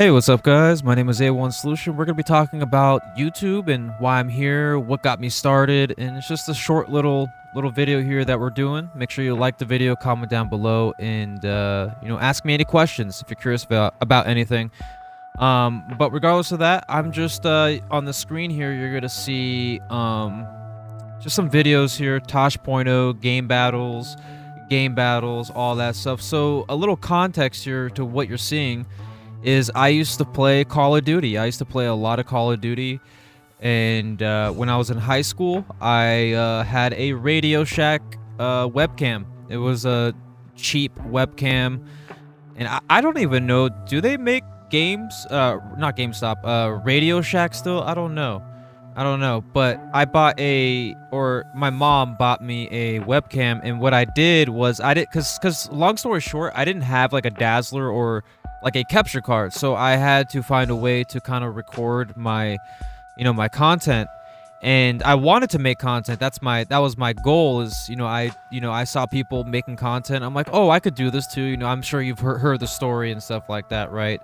Hey, what's up, guys? My name is A1 Solution. We're going to be talking about YouTube and why I'm here, what got me started, and it's just a short little video here that we're doing. Make sure you like the video, comment down below, and ask me any questions if you're curious about anything. But regardless of that, I'm just on the screen here. You're going to see just some videos here: Tosh.0, game battles, all that stuff. So a little context here to what you're seeing is I used to play Call of Duty. I used to play a lot of Call of Duty, and when I was in high school, I had a Radio Shack webcam. It was a cheap webcam, and I don't even know. Do they make games? Not GameStop. Radio Shack still? I don't know. But I bought my mom bought me a webcam, and what I did was cause long story short, I didn't have like a Dazzler or like a capture card, so I had to find a way to kind of record my content, and I wanted to make content. That was my goal. I saw people making content. I'm like, oh, I could do this too. I'm sure you've heard the story and stuff like that, right?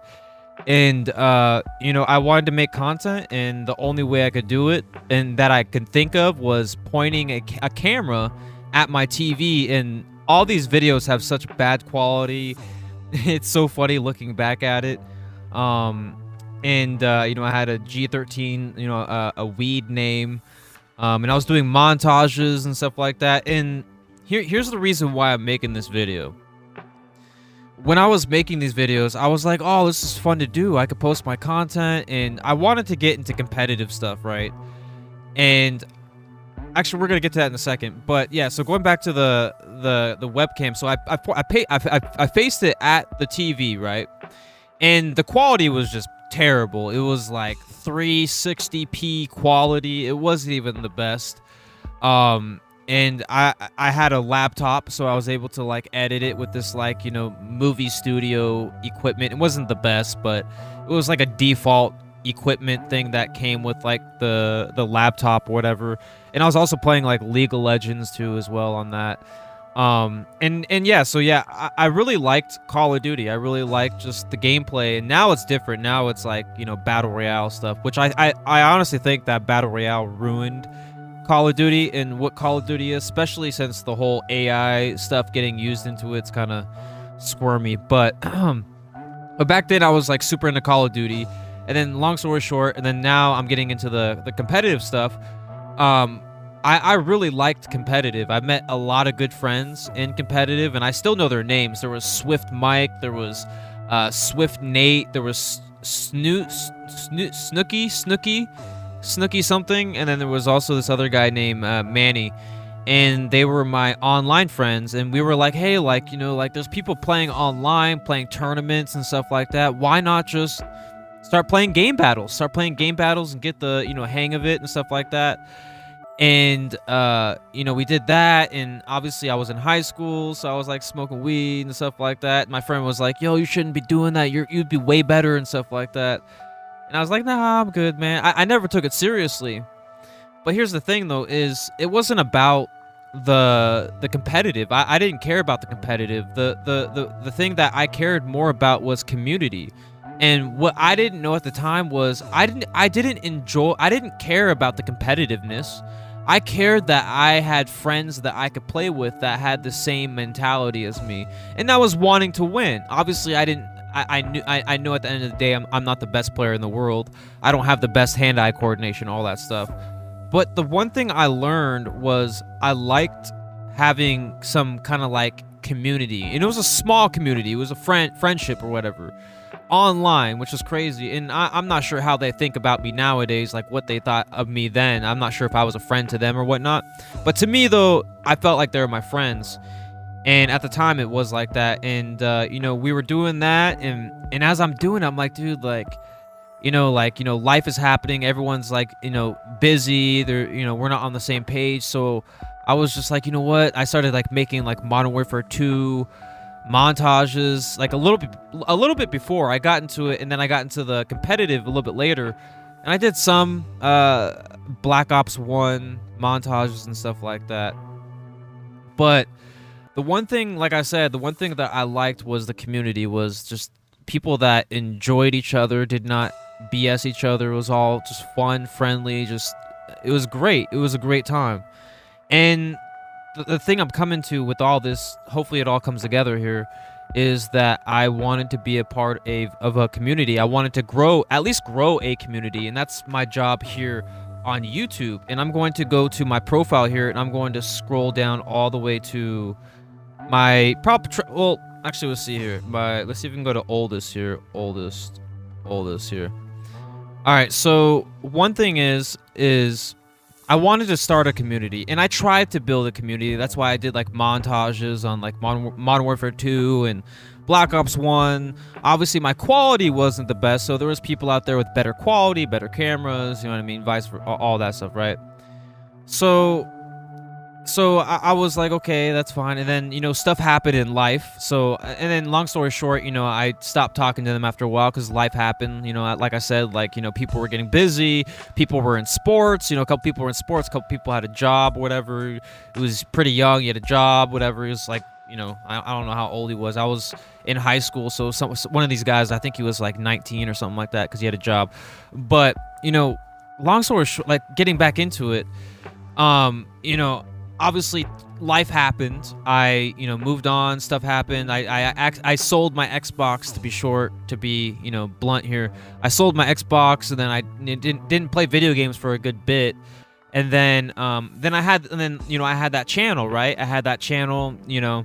And I wanted to make content, and the only way I could do it and that I could think of was pointing a camera at my TV. And all these videos have such bad quality. It's so funny looking back at it. I had a G13, a weed name, and I was doing montages and stuff like that. And here's the reason why I'm making this video. When I was making these videos, I was like, oh, this is fun to do. I could post my content, and I wanted to get into competitive stuff, right? And actually, we're gonna get to that in a second. But yeah, so going back to the webcam, so I faced it at the TV, right? And the quality was just terrible. It was like 360p quality. It wasn't even the best. And I had a laptop, so I was able to like edit it with this movie studio equipment. It wasn't the best, but it was like a default equipment thing that came with like the laptop or whatever. And I was also playing like League of Legends too as well on that. I really liked Call of Duty. I really liked just the gameplay, and now it's different. Now it's like battle royale stuff, which I honestly think that battle royale ruined Call of Duty and what Call of Duty is, especially since the whole AI stuff getting used into it's kind of squirmy. But back then I was like super into Call of Duty, and then long story short, and then now I'm getting into the competitive stuff. I really liked competitive. I met a lot of good friends in competitive, and I still know their names. There was Swift Mike, there was Swift Nate, there was Snooky something, and then there was also this other guy named Manny, and they were my online friends. And we were like, hey, there's people playing online, playing tournaments and stuff like that. Why not just start playing game battles and get the hang of it and stuff like that. And we did that, and obviously I was in high school, so I was like smoking weed and stuff like that. My friend was like, yo, you shouldn't be doing that, you'd be way better and stuff like that. And I was like, nah, I'm good, man. I never took it seriously. But here's the thing, though, is it wasn't about the competitive. I didn't care about the competitive. The thing that I cared more about was community. And what I didn't know at the time was I didn't care about the competitiveness. I cared that I had friends that I could play with that had the same mentality as me, and that was wanting to win. Obviously, I know at the end of the day, I'm not the best player in the world. I don't have the best hand-eye coordination, all that stuff. But the one thing I learned was I liked having some kind of like community. And it was a small community. It was a friendship or whatever online, which was crazy. And I'm not sure how they think about me nowadays, like what they thought of me then. I'm not sure if I was a friend to them or whatnot. But to me, though, I felt like they were my friends. And at the time, it was like that. And, we were doing that. And as I'm doing it, I'm like, dude, life is happening. Everyone's like, busy. We're not on the same page. So I was just like, you know what? I started like making like Modern Warfare 2 montages, like a little bit before I got into it. And then I got into the competitive a little bit later. And I did some Black Ops 1 montages and stuff like that. But the one thing, like I said, the one thing that I liked was the community, was just people that enjoyed each other, did not BS each other. It was all just fun, friendly, just it was great. It was a great time. And the thing I'm coming to with all this, hopefully it all comes together here, is that I wanted to be a part of a community. I wanted to grow, at least grow a community, and that's my job here on YouTube. And I'm going to go to my profile here, and I'm going to scroll down all the way to my well, actually, let's see here. Let's see if we can go to oldest here. Oldest here. All right. So one thing is I wanted to start a community, and I tried to build a community. That's why I did like montages on like Modern Warfare 2 and Black Ops 1. Obviously, my quality wasn't the best, so there was people out there with better quality, better cameras, you know what I mean, vice versa, all that stuff, right? So I was like, okay, that's fine. And then, you know, stuff happened in life. So, and then long story short, you know, I stopped talking to them after a while because life happened. You know, like I said, like, you know, people were getting busy. People were in sports. You know, a couple people were in sports. A couple people had a job, whatever. It was pretty young. He had a job, whatever. He was like, you know, I don't know how old he was. I was in high school. So one of these guys, I think he was like 19 or something like that because he had a job. But, you know, long story short, like getting back into it, you know, obviously life happened. I, you know, moved on, stuff happened. I sold my Xbox, to be short, to be, you know, blunt here. I sold my Xbox, and then I didn't play video games for a good bit. And then I had that channel, right? I had that channel, you know,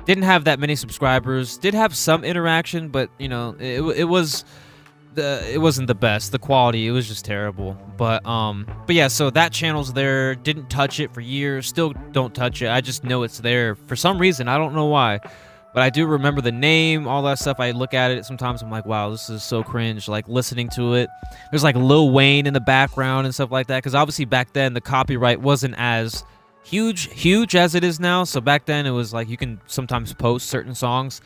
didn't have that many subscribers, did have some interaction, but, you know, it wasn't the best. The quality, it was just terrible. But yeah, so that channel's there. Didn't touch it for years. Still don't touch it. I just know it's there for some reason. I don't know why, but I do remember the name, all that stuff. I look at it sometimes. I'm like, wow, this is so cringe. Like listening to it. There's like Lil Wayne in the background and stuff like that. Because obviously back then the copyright wasn't as huge as it is now. So back then it was like you can sometimes post certain songs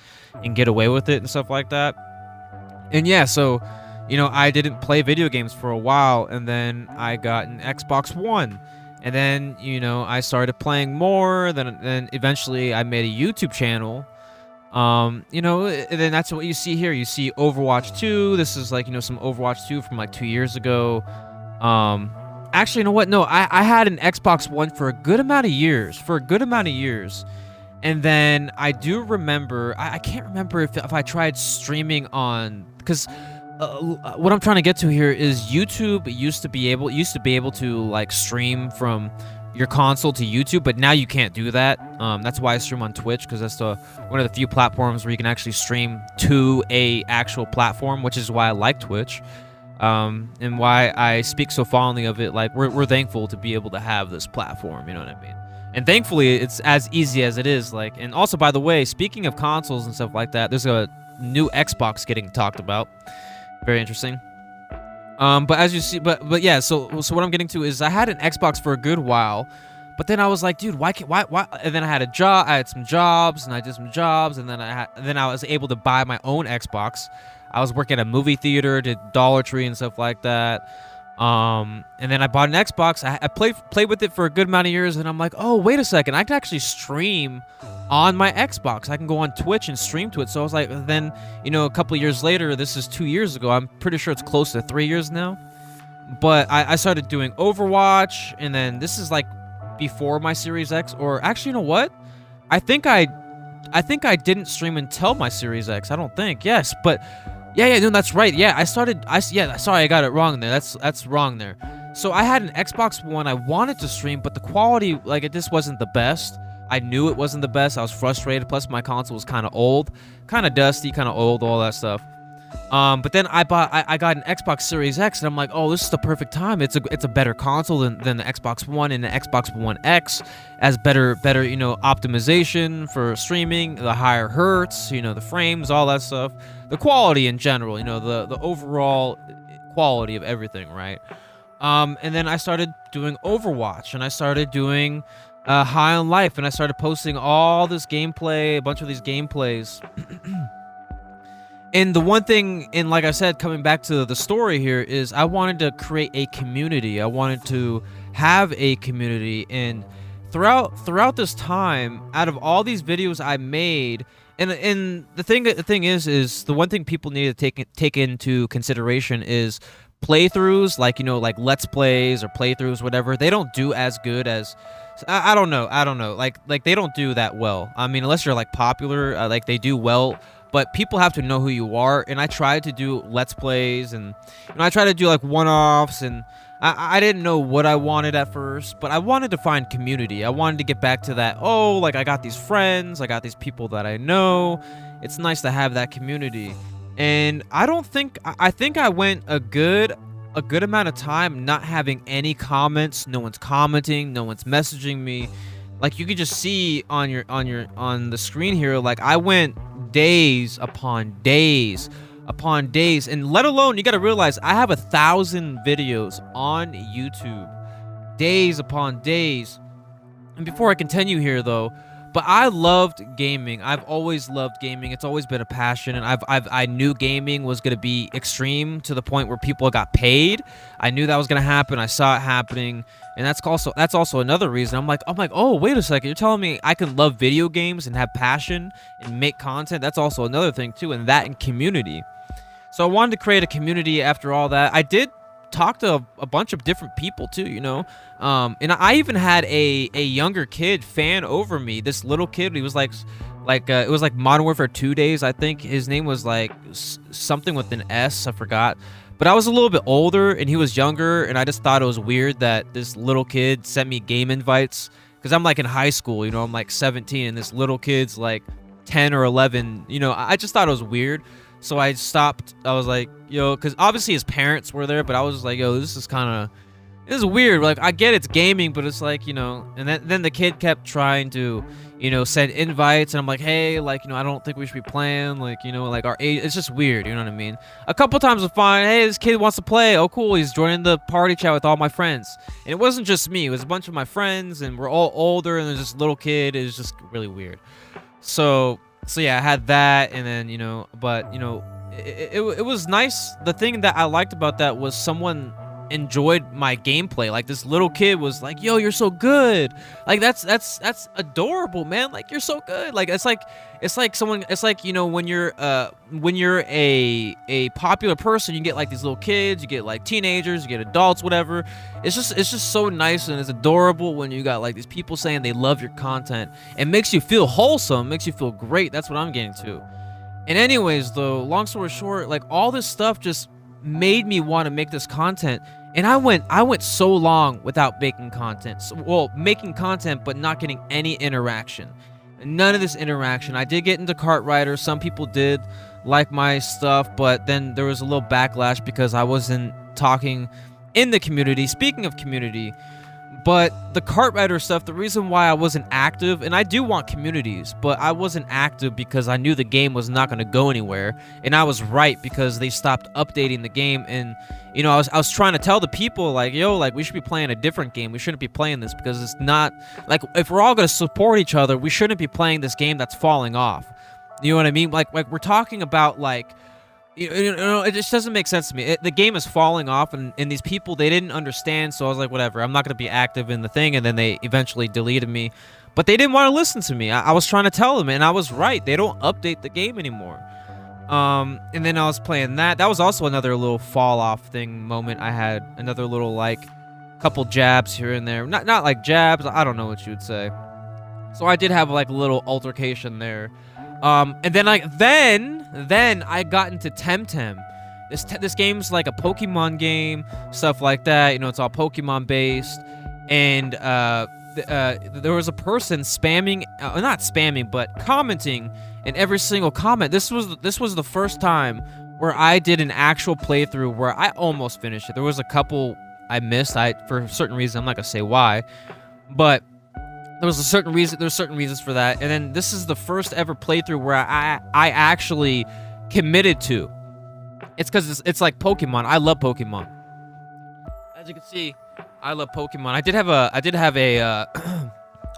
and get away with it and stuff like that. And yeah, so, you know, I didn't play video games for a while, and then I got an Xbox One, and then, you know, I started playing more. Then eventually I made a YouTube channel. You know, and then that's what you see here. You see Overwatch 2. This is like, you know, some Overwatch 2 from like 2 years ago. Actually, you know what? No, I had an Xbox One for a good amount of years. And then I do remember, I can't remember if I tried streaming on, because what I'm trying to get to here is YouTube used to be able to like stream from your console to YouTube, but now you can't do that. That's why I stream on Twitch, because that's one of the few platforms where you can actually stream to a actual platform, which is why I like Twitch, and why I speak so fondly of it. Like we're thankful to be able to have this platform, you know what I mean? And thankfully, it's as easy as it is. Like, and also, by the way, speaking of consoles and stuff like that, there's a new Xbox getting talked about. Very interesting. But as you see, but yeah. So what I'm getting to is I had an Xbox for a good while, but then I was like, dude, why? And then I had a job. I had some jobs, and I did some jobs, and then I was able to buy my own Xbox. I was working at a movie theater, did Dollar Tree and stuff like that. And then I bought an Xbox. I played with it for a good amount of years, and I'm like, oh, wait a second, I can actually stream on my Xbox. I can go on Twitch and stream to it. So I was like, then, you know, a couple of years later, this is 2 years ago. I'm pretty sure it's close to 3 years now. But I started doing Overwatch, and then this is like before my Series X, or actually, you know what? I think I didn't stream until my Series X. I don't think. Yes, but yeah, no, that's right. Yeah, sorry, I got it wrong there. That's wrong there. So I had an Xbox One. I wanted to stream, but the quality, like, it just wasn't the best. I knew it wasn't the best. I was frustrated. Plus, my console was kind of old, kind of dusty, kind of old, all that stuff. But then I got an Xbox Series X, and I'm like, oh, this is the perfect time. It's a better console than the Xbox One, and the Xbox One X has better, you know, optimization for streaming, the higher hertz, you know, the frames, all that stuff, the quality in general, you know, the overall quality of everything, right? And then I started doing Overwatch, and I started doing High on Life, and I started posting all this gameplay, a bunch of these gameplays. And the one thing, and like I said, coming back to the story here, is I wanted to create a community. I wanted to have a community, and throughout this time, out of all these videos I made, And the thing is the one thing people need to take into consideration is playthroughs, like like let's plays or playthroughs, whatever. They don't do as good as I don't know, like they don't do that well. I mean, unless you're like popular, like they do well, but people have to know who you are. And I tried to do let's plays, and I try to do like one-offs, and I didn't know what I wanted at first, but I wanted to find community. I wanted to get back to that. Oh, like I got these friends, I got these people that I know. It's nice to have that community. And I think I went a good amount of time not having any comments. No one's commenting, no one's messaging me. Like you could just see on the screen here, like I went days upon days upon days. And let alone, you got to realize I have 1,000 videos on YouTube, days upon days. And before I continue here though, but I loved gaming. I've always loved gaming. It's always been a passion, and I knew gaming was gonna be extreme to the point where people got paid. I knew that was gonna happen. I saw it happening, and that's also another reason. I'm like, oh, wait a second. You're telling me I can love video games and have passion and make content? That's also another thing too, and that in community. So I wanted to create a community after all that. I did talk to a bunch of different people too, and I even had a younger kid fan over me. This little kid, he was like it was like Modern Warfare 2 days, I think. His name was like something with an S, I forgot. But I was a little bit older and he was younger, and I just thought it was weird that this little kid sent me game invites, because I'm like in high school, I'm like 17, and this little kid's like 10 or 11. I just thought it was weird. So I stopped. I was like, because obviously his parents were there, but I was just like, this is weird. Like, I get it's gaming, but it's like, and then the kid kept trying to, send invites, and I'm like, hey, like, I don't think we should be playing, like, like our age. It's just weird, you know what I mean? A couple times was fine. Hey, this kid wants to play. Oh, cool. He's joining the party chat with all my friends. And it wasn't just me. It was a bunch of my friends, and we're all older, and there's this little kid. It was just really weird. So yeah, I had that, and then, but, it was nice. The thing that I liked about that was someone enjoyed my gameplay. Like, this little kid was like, yo, you're so good. Like, that's adorable, man. Like, you're so good. Like, it's like someone, it's like, when you're a popular person, you get like these little kids, you get like teenagers, you get adults, whatever. It's just so nice, and it's adorable when you got like these people saying they love your content. It makes you feel wholesome, makes you feel great. That's what I'm getting to. And anyways, though, long story short, like all this stuff just made me want to make this content. And I went so long without making content. Making content, but not getting any interaction. None of this interaction. I did get into Cartwriter. Some people did like my stuff, but then there was a little backlash because I wasn't talking in the community. Speaking of community, but the Cartwriter stuff, the reason why I wasn't active, and I do want communities, but I wasn't active because I knew the game was not going to go anywhere. And I was right, because they stopped updating the game. And I was trying to tell the people, like, yo, like, we should be playing a different game. We shouldn't be playing this, because it's not like, if we're all going to support each other, we shouldn't be playing this game that's falling off. You know what I mean? Like we're talking about, like, it just doesn't make sense to me. The game is falling off, and these people, they didn't understand. So I was like, whatever, I'm not going to be active in the thing. And then they eventually deleted me, but they didn't want to listen to me. I was trying to tell them, and I was right. They don't update the game anymore. And then I was playing that. That was also another little fall off thing moment. I had another little, like, couple jabs here and there. Not like jabs. I don't know what you would say. So I did have like a little altercation there. And then I got into Temtem. This game's like a Pokemon game, stuff like that. It's all Pokemon based. And there was a person spamming, not spamming, but commenting in every single comment. This was the first time where I did an actual playthrough where I almost finished it. There was a couple I missed. For certain reasons, I'm not gonna say why, but there's certain reasons for that. And then this is the first ever playthrough where I actually committed to. It's because it's like Pokemon. I love Pokemon. As you can see, I love Pokemon. I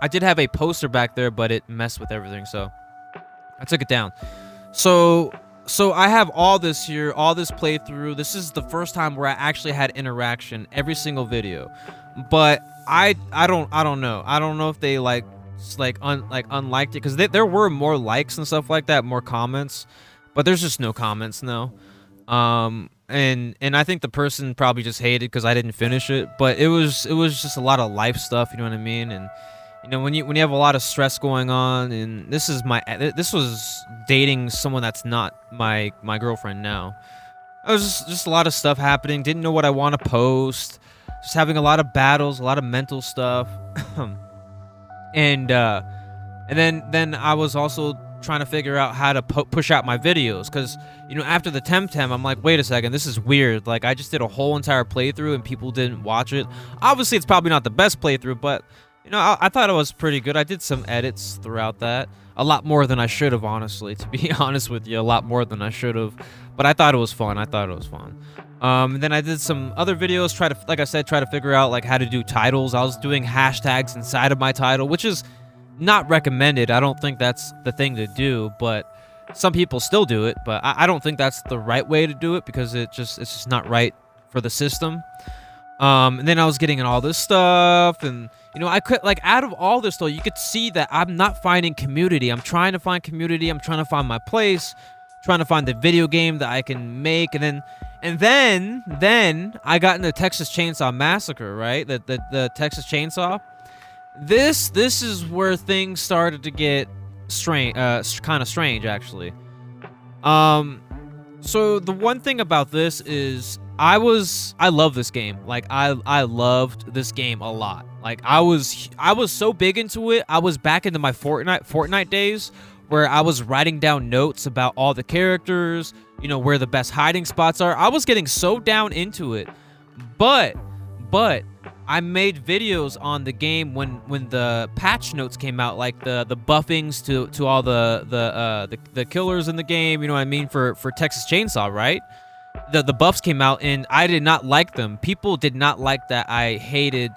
did have a poster back there, but it messed with everything, so I took it down. So I have all this here, all this playthrough. This is the first time where I actually had interaction every single video. But I don't know. I don't know if they like unliked it, because there were more likes and stuff like that, more comments, but there's just no comments now. And I think the person probably just hated because I didn't finish it, but it was just a lot of life stuff, you know what I mean? And when you have a lot of stress going on, and this was dating someone that's not my girlfriend now. It was just a lot of stuff happening. Didn't know what I want to post. Just having a lot of battles, a lot of mental stuff. And then I was also trying to figure out how to push out my videos, because after the Temtem, I'm like, wait a second, this is weird. Like, I just did a whole entire playthrough and people didn't watch it. Obviously it's probably not the best playthrough, but I thought it was pretty good. I did some edits throughout that, a lot more than I should have, honestly, to be honest with you, a lot more than I should have, but I thought it was fun. And then I did some other videos, like I said, try to figure out like how to do titles. I was doing hashtags inside of my title, which is not recommended. I don't think that's the thing to do, but some people still do it. But I don't think that's the right way to do it, because it's just not right for the system. And then I was getting in all this stuff, and I could, like, out of all this though, you could see that I'm not finding community. I'm trying to find community. I'm trying to find my place, trying to find the video game that I can make, and then I got into Texas Chainsaw Massacre, right? The Texas Chainsaw. This is where things started to get strange, kind of strange, actually. So the one thing about this is I love this game. Like, I loved this game a lot. Like, I was so big into it. I was back into my Fortnite days, where I was writing down notes about all the characters, where the best hiding spots are. I was getting so down into it. But I made videos on the game when the patch notes came out, like the buffings to all the killers in the game, you know what I mean, for Texas Chainsaw, right? The buffs came out, and I did not like them. People did not like that. I hated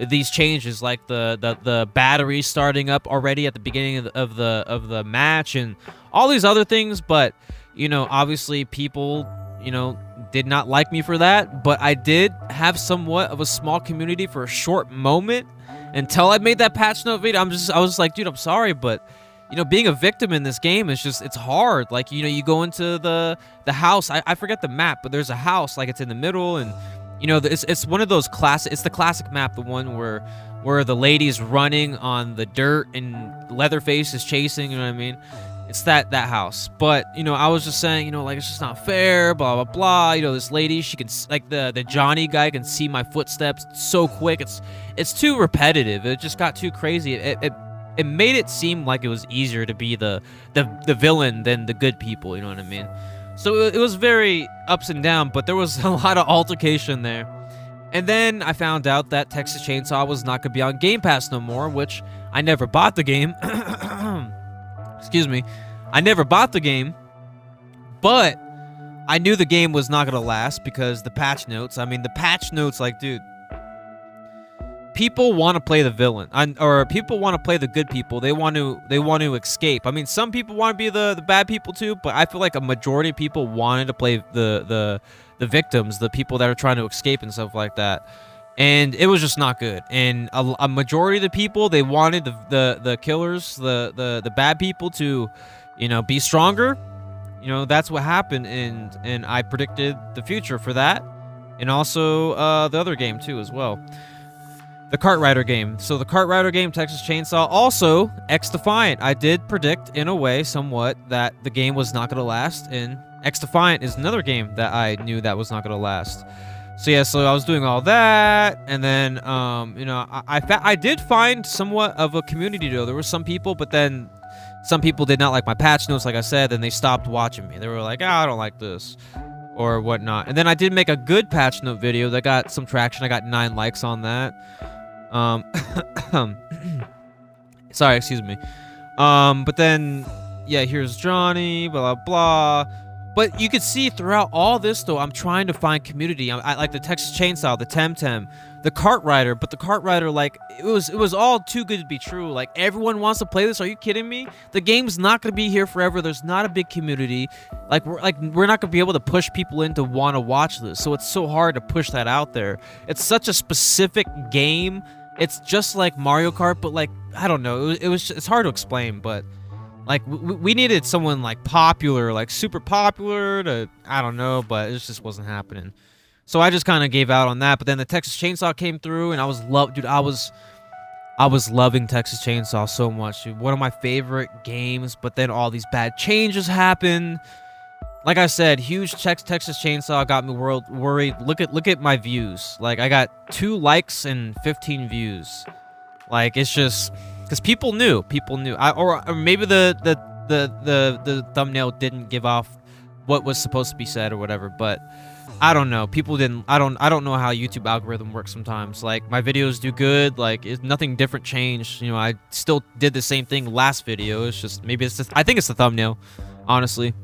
these changes, like the battery starting up already at the beginning of the match, and all these other things. But obviously people did not like me for that. But I did have somewhat of a small community for a short moment, until I made that patch note video. I was like, dude, I'm sorry, but being a victim in this game is it's hard. Like, you go into the house. I forget the map, but there's a house, like, it's in the middle, and it's one of those classic. It's the classic map, the one where the lady's running on the dirt and Leatherface is chasing. You know what I mean? It's that house. But I was just saying, like, it's just not fair. Blah blah blah. This lady, she can, like, the Johnny guy can see my footsteps so quick. It's too repetitive. It just got too crazy. It made it seem like it was easier to be the villain than the good people. You know what I mean? So it was very ups and downs, but there was a lot of altercation there. And then I found out that Texas Chainsaw was not going to be on Game Pass no more, which I never bought the game. Excuse me. I never bought the game, but I knew the game was not going to last, because the patch notes, like, dude, people want to play the villain, or people want to play the good people. They want to escape. I mean, some people want to be the bad people too, but I feel like a majority of people wanted to play the victims, the people that are trying to escape and stuff like that. And it was just not good. And a majority of the people, they wanted the killers, the bad people to, be stronger. That's what happened, and I predicted the future for that, and also the other game too as well. The Cartwrighter game. So the Cartwrighter game, Texas Chainsaw, also XDefiant. I did predict, in a way, somewhat, that the game was not going to last, and XDefiant is another game that I knew that was not going to last. So yeah, so I was doing all that, and then, I did find somewhat of a community, though. There were some people, but then some people did not like my patch notes, like I said, and they stopped watching me. They were like, I don't like this, or whatnot. And then I did make a good patch note video that got some traction. I got 9 likes on that. Sorry, excuse me. But then, yeah, here's Johnny, blah, blah, blah. But you could see throughout all this, though, I'm trying to find community. I like the Texas Chainsaw, the Temtem, the Cartwrighter. But the Cartwrighter, like, it was all too good to be true. Like, everyone wants to play this. Are you kidding me? The game's not going to be here forever. There's not a big community. We're not going to be able to push people in to want to watch this. So it's so hard to push that out there. It's such a specific game It's just like Mario Kart, but like I don't know. It's hard to explain, but like we needed someone like popular, like super popular to I don't know, but it just wasn't happening. So I just kind of gave out on that. But then the Texas Chainsaw came through, and dude. I was loving Texas Chainsaw so much, dude. One of my favorite games. But then all these bad changes happened. Like I said, huge Texas Chainsaw got me worried. Look at my views. Like I got 2 likes and 15 views. Like it's just because people knew. Or maybe the thumbnail didn't give off what was supposed to be said or whatever. But I don't know. People didn't. I don't know how YouTube algorithm works sometimes. Like my videos do good. Like nothing different changed. You know, I still did the same thing last video. It's just maybe it's just I think it's the thumbnail, honestly.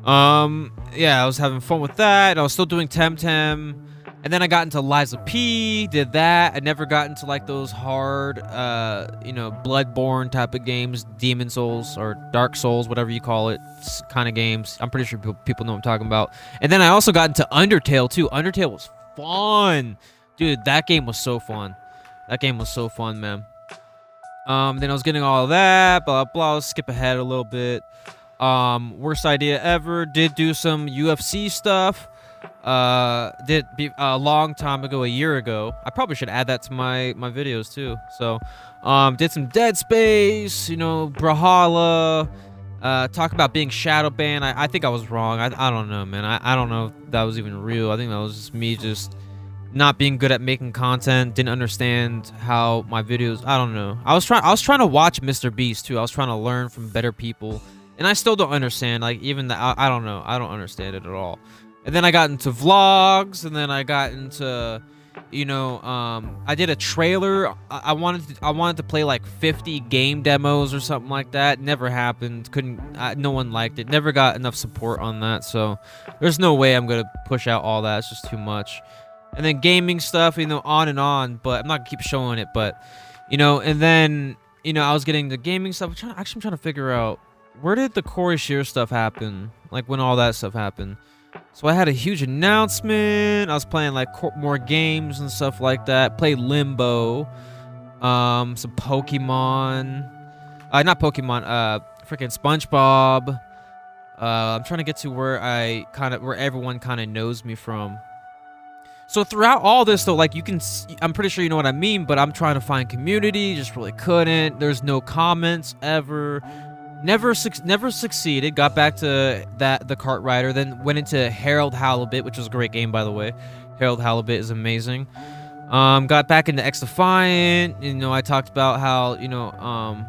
Yeah, I was having fun with that. I was still doing Temtem. And then I got into Lies of P, did that. I never got into like those hard, you know, Bloodborne type of games, Demon Souls or Dark Souls, whatever you call it, kind of games. I'm pretty sure people know what I'm talking about. And then I also got into Undertale too. Undertale was fun. Dude, that game was so fun. That game was so fun, man. Then I was getting all of that, blah, blah, blah. I'll skip ahead a little bit. Worst idea ever. Did do some UFC stuff. Did be a long time ago, a year ago. I probably should add that to my videos too. So, did some Dead Space, you know, Brawlhalla. Talk about being shadow banned. I think I was wrong. I don't know, man. I don't know if that was even real. I think that was just me just not being good at making content. Didn't understand how my videos. I don't know. I was trying to watch Mr. Beast too. I was trying to learn from better people, and I still don't understand. Like even the I don't know. I don't understand it at all. And then I got into vlogs, and then I got into, you know, I did a trailer. I wanted to play like 50 game demos or something like that. Never happened. No one liked it. Never got enough support on that. So there's no way I'm gonna push out all that. It's just too much. And then gaming stuff, you know, on and on. But I'm not gonna keep showing it. But you know, and then you know, I was getting the gaming stuff. I'm trying to figure out where did the Corey Shear stuff happen? Like when all that stuff happened. So I had a huge announcement. I was playing like more games and stuff like that. Played Limbo, some Pokemon, not Pokemon, freaking SpongeBob. I'm trying to get to where where everyone kind of knows me from. So throughout all this though, like you can, I'm pretty sure you know what I mean, but I'm trying to find community, just really couldn't. There's no comments ever. Never succeeded. Got back to the Kart Rider, then went into Harold Halibut, which was a great game, by the way. Harold Halibut is amazing. Got back into XDefiant. You know, I talked about how you know, I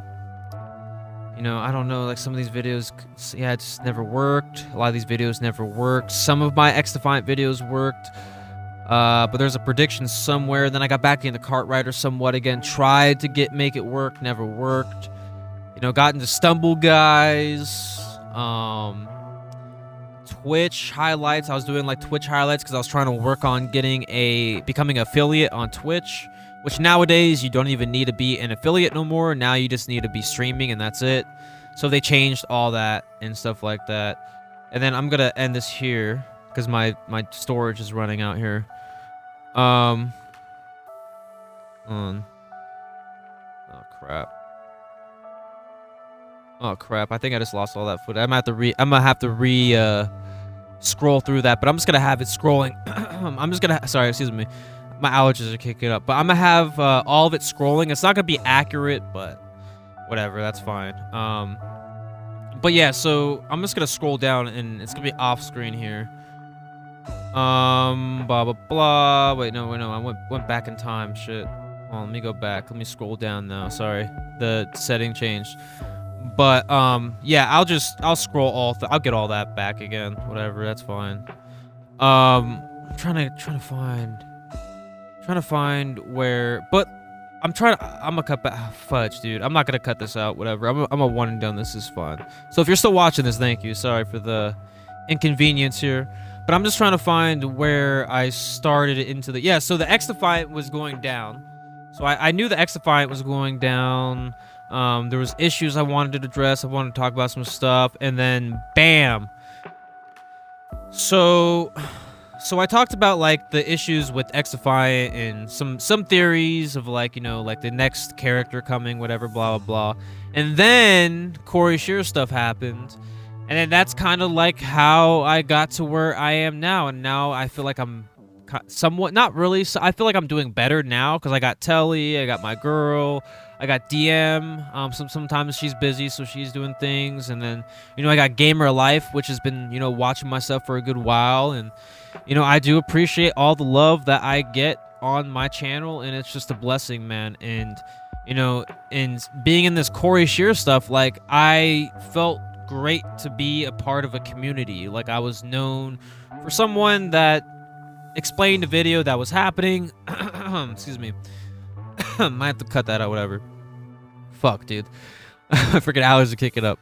don't know, like some of these videos, yeah, it just never worked. A lot of these videos never worked. Some of my XDefiant videos worked, but there's a prediction somewhere. Then I got back into Kart Rider somewhat again. Tried to make it work, never worked. You know, got into Stumble Guys, Twitch highlights. I was doing like Twitch highlights because I was trying to work on becoming an affiliate on Twitch, which nowadays you don't even need to be an affiliate no more. Now you just need to be streaming and that's it. So they changed all that and stuff like that. And then I'm gonna end this here because my storage is running out here. Oh crap. Oh crap! I think I just lost all that footage. I'm gonna have to scroll through that, but I'm just gonna have it scrolling. Sorry, excuse me. My allergies are kicking up, but I'm gonna have all of it scrolling. It's not gonna be accurate, but whatever, that's fine. But yeah, so I'm just gonna scroll down, and it's gonna be off screen here. Blah blah blah. Wait, no, I went back in time. Shit. Hold on, let me go back. Let me scroll down now. Sorry, the setting changed. But yeah, I'll scroll I'll get all that back again. Whatever, that's fine. I'm trying to find where, but I'm gonna cut back. Fudge, dude. I'm not gonna cut this out. Whatever. I'm a one and done. This is fun. So if you're still watching this, thank you. Sorry for the inconvenience here. But I'm just trying to find where I started into the... Yeah, so the XDefiant was going down. So I knew the XDefiant was going down. There was issues I wanted to address. I wanted to talk about some stuff. And then, bam! So so I talked about like the issues with Xify and some theories of like, you know, like the next character coming, whatever, blah blah blah. And then Corey Shear stuff happened. And then that's kind of like how I got to where I am now. And now I feel like I'm somewhat, not really, so I feel like I'm doing better now because I got Telly, I got my girl, I got DM. Sometimes she's busy, so she's doing things. And then, you know, I got Gamer Life, which has been, you know, watching myself for a good while. And, you know, I do appreciate all the love that I get on my channel, and it's just a blessing, man. And, you know, in being in this Corey Shear stuff, like, I felt great to be a part of a community. Like, I was known for someone that explained a video that was happening. Excuse me. Might have to cut that out, whatever. Fuck, dude. Freaking allergies are kicking up.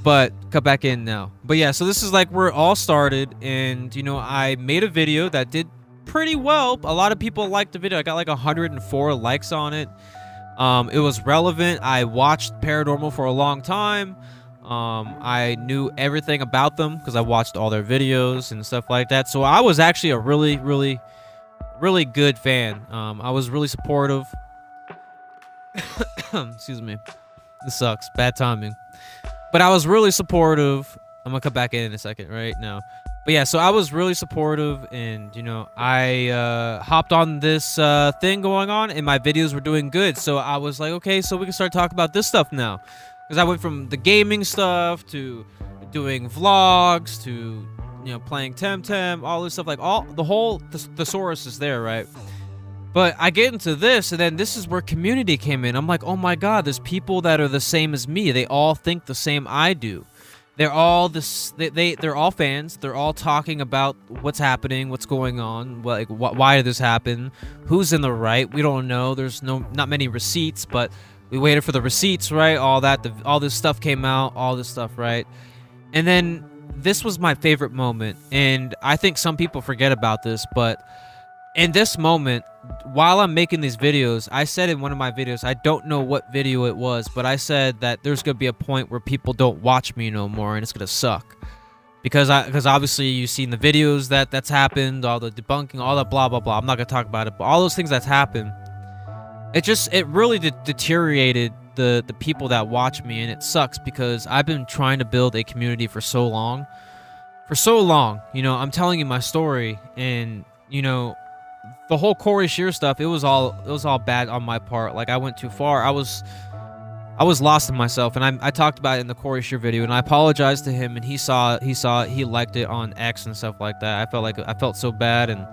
But cut back in now. But yeah, so this is like where it all started. And, you know, I made a video that did pretty well. A lot of people liked the video. I got like 104 likes on it. It was relevant. I watched Paranormal for a long time. I knew everything about them because I watched all their videos and stuff like that. So I was actually a really good fan. I was really supportive. Excuse me. This sucks. Bad timing. But I was really supportive. I'm gonna cut back in a second right now. But yeah, so I was really supportive, and, you know, I hopped on this thing going on, and my videos were doing good. So I was like, okay, so we can start talking about this stuff now. Because I went from the gaming stuff to doing vlogs to, you know, playing Temtem, all this stuff. Like, all the whole thesaurus is there, right? But I get into this, and then this is where community came in. I'm like, oh my god, there's people that are the same as me. They all think the same I do. They're all this. They're all fans. They're all talking about what's happening, what's going on, like why did this happen, who's in the right. We don't know. There's not many receipts, but we waited for the receipts, right? All that, all this stuff came out, all this stuff, right? And then this was my favorite moment, and I think some people forget about this, but in this moment, while I'm making these videos, I said in one of my videos, I don't know what video it was, but I said that there's gonna be a point where people don't watch me no more, and it's gonna suck. Because obviously you've seen the videos that's happened, all the debunking, all that blah blah blah. I'm not gonna talk about it, but all those things that's happened, it really deteriorated the people that watch me, and it sucks because I've been trying to build a community for so long. You know, I'm telling you my story, and, you know, the whole Corey Shear stuff, it was all bad on my part. Like, I went too far. I was lost in myself, and I talked about it in the Corey Shear video, and I apologized to him, and he saw it, he liked it on X and stuff like that. I felt so bad, and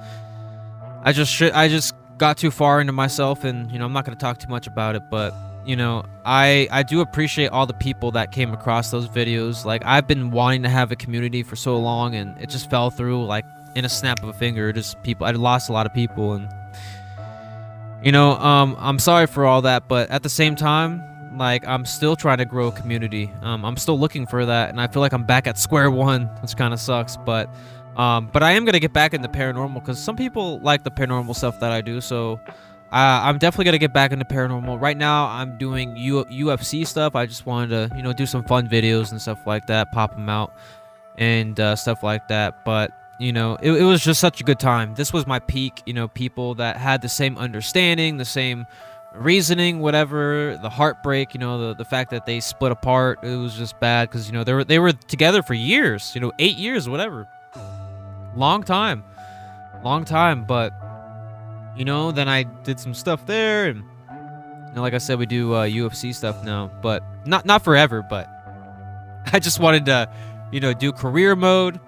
I just got too far into myself, and, you know, I'm not going to talk too much about it, but, you know, I do appreciate all the people that came across those videos. Like, I've been wanting to have a community for so long, and it just fell through, like, in a snap of a finger. Just people, I lost a lot of people, and, you know, I'm sorry for all that, but at the same time, like, I'm still trying to grow a community. I'm still looking for that, and I feel like I'm back at square one, which kind of sucks, but I am gonna get back into paranormal because some people like the paranormal stuff that I do, so I'm definitely gonna get back into paranormal. Right now, I'm doing UFC stuff. I just wanted to, you know, do some fun videos and stuff like that, pop them out, and stuff like that, but, you know, it was just such a good time. This was my peak, you know, people that had the same understanding, the same reasoning, whatever, the heartbreak, you know, the fact that they split apart, it was just bad because, you know, they were together for years, you know, 8 years, whatever. Long time, but, you know, then I did some stuff there, and, you know, like I said, we do UFC stuff now, but not forever, but I just wanted to, you know, do career mode.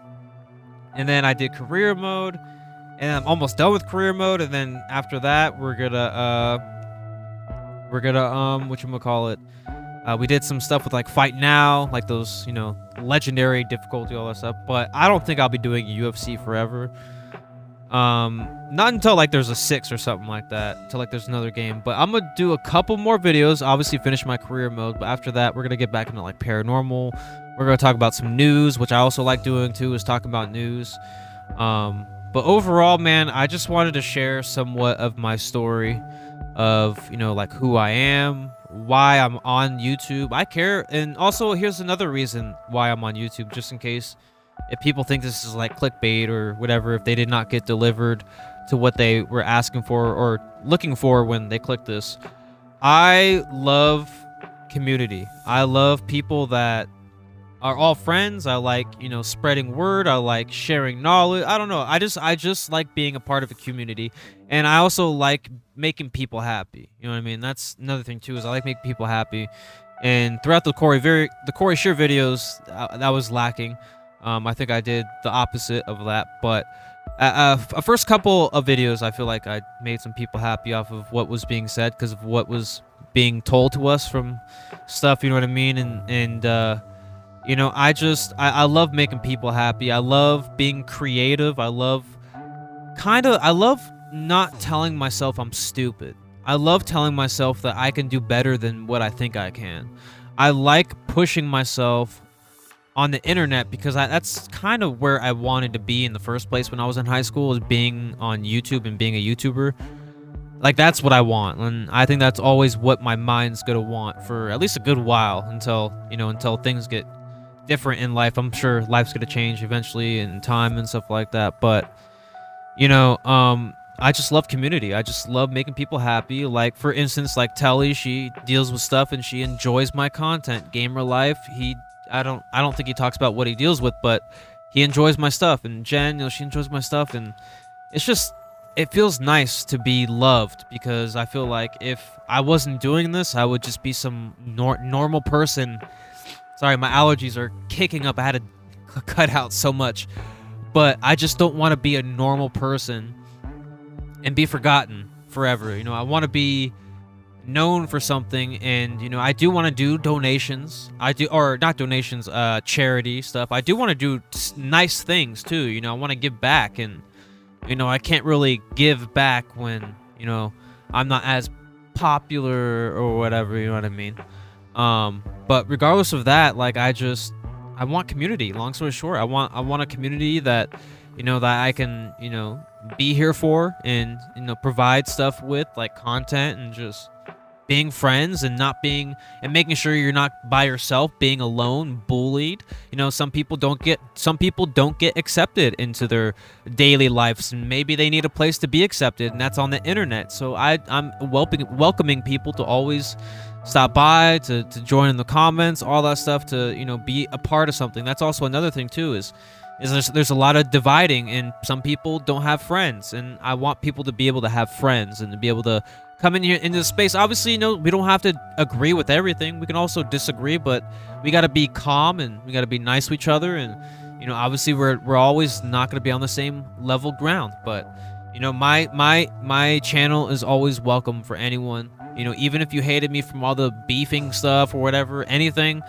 And then I did career mode, and I'm almost done with career mode, and then after that, we're gonna whatchamacallit, we did some stuff with, like, Fight Now, like those, you know, legendary difficulty, all that stuff, but I don't think I'll be doing UFC forever. Not until, like, there's a 6 or something like that, until, like, there's another game, but I'm gonna do a couple more videos, obviously finish my career mode, but after that, we're gonna get back into, like, paranormal. We're going to talk about some news, which I also like doing, too, is talking about news. But overall, man, I just wanted to share somewhat of my story of, you know, like, who I am, why I'm on YouTube. I care, and also, here's another reason why I'm on YouTube, just in case, if people think this is like clickbait or whatever, if they did not get delivered to what they were asking for or looking for when they clicked this. I love community. I love people that are all friends. I like, spreading word. I like sharing knowledge. I don't know. I just like being a part of a community, and I also like making people happy. You know what I mean? That's another thing too. Is I like making people happy, and throughout the Corey Shear videos, that was lacking. I think I did the opposite of that, but a first couple of videos, I feel like I made some people happy off of what was being said because of what was being told to us from stuff. You know what I mean? I love making people happy. I love being creative. I love not telling myself I'm stupid. I love telling myself that I can do better than what I think I can. I like pushing myself on the internet because that's kind of where I wanted to be in the first place when I was in high school, is being on YouTube and being a YouTuber. Like, that's what I want, and I think that's always what my mind's gonna want for at least a good while until things get different in life. I'm sure life's gonna change eventually in time and stuff like that, but I just love community. I just love making people happy. Like, for instance, like Telly, she deals with stuff and she enjoys my content. Gamer Life, I don't think he talks about what he deals with, but he enjoys my stuff. And Jen, she enjoys my stuff, and it feels nice to be loved, because I feel like if I wasn't doing this, I would just be some normal person. Sorry, my allergies are kicking up. I had to cut out so much, but I just don't want to be a normal person and be forgotten forever. I want to be known for something, and I do want to do donations. Or not donations, charity stuff. I do want to do nice things too. I want to give back, and I can't really give back when I'm not as popular or whatever. You know what I mean? But regardless of that, like, I want community. Long story short, I want a community that that I can be here for, and provide stuff with, like content, and just being friends, and making sure you're not by yourself, being alone, bullied. Some people don't get accepted into their daily lives, and maybe they need a place to be accepted, and that's on the internet. So I'm welcoming people to always stop by, to join in the comments, all that stuff, to be a part of something. That's also another thing too, is there's a lot of dividing, and some people don't have friends, and I want people to be able to have friends and to be able to come in here into the space. Obviously, we don't have to agree with everything. We can also disagree, but we got to be calm, and we got to be nice to each other. And obviously, we're always not going to be on the same level ground. But my channel is always welcome for anyone. Even if you hated me from all the beefing stuff or whatever, anything,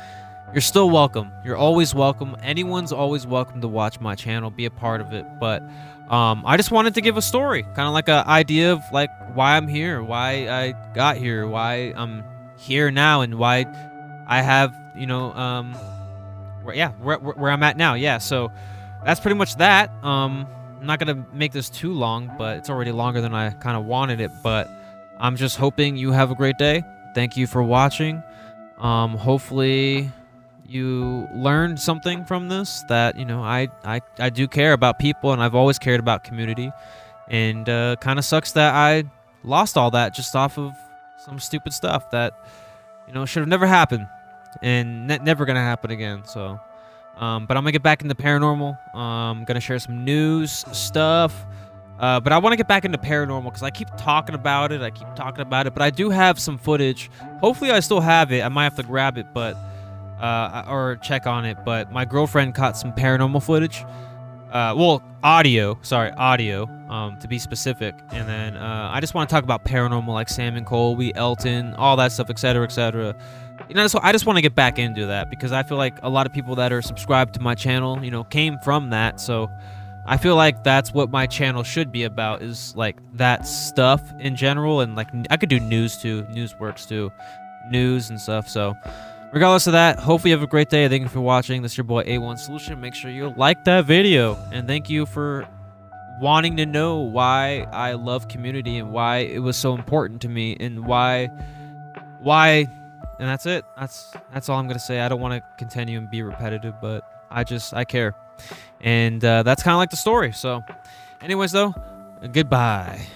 you're still welcome. You're always welcome. Anyone's always welcome to watch my channel, be a part of it. But I just wanted to give a story, kind of like an idea of like why I'm here, why I got here, why I'm here now, and why I have where I'm at now. Yeah, so that's pretty much that. I'm not gonna make this too long, but it's already longer than I kind of wanted it. But I'm just hoping you have a great day. Thank you for watching. Hopefully you learned something from this, that I do care about people, and I've always cared about community, and kind of sucks that I lost all that just off of some stupid stuff that should have never happened, and never gonna happen again. So but I'm gonna get back into paranormal. I'm gonna share some news stuff, but I want to get back into paranormal because I keep talking about it, but I do have some footage. Hopefully I still have it. I might have to grab it, but or check on it, but my girlfriend caught some paranormal footage, audio, to be specific, and then I just want to talk about paranormal, like Sam and Colby, Elton, all that stuff, etc., etc. So I just want to get back into that, because I feel like a lot of people that are subscribed to my channel, came from that, so I feel like that's what my channel should be about, is like that stuff in general, and like I could do news too, news works too, news and stuff, so regardless of that, hopefully you have a great day. Thank you for watching. This is your boy A1 Solution. Make sure you like that video. And thank you for wanting to know why I love community, and why it was so important to me, and why, and that's it. That's all I'm going to say. I don't want to continue and be repetitive, but I care. And that's kind of like the story. So anyways, though, goodbye.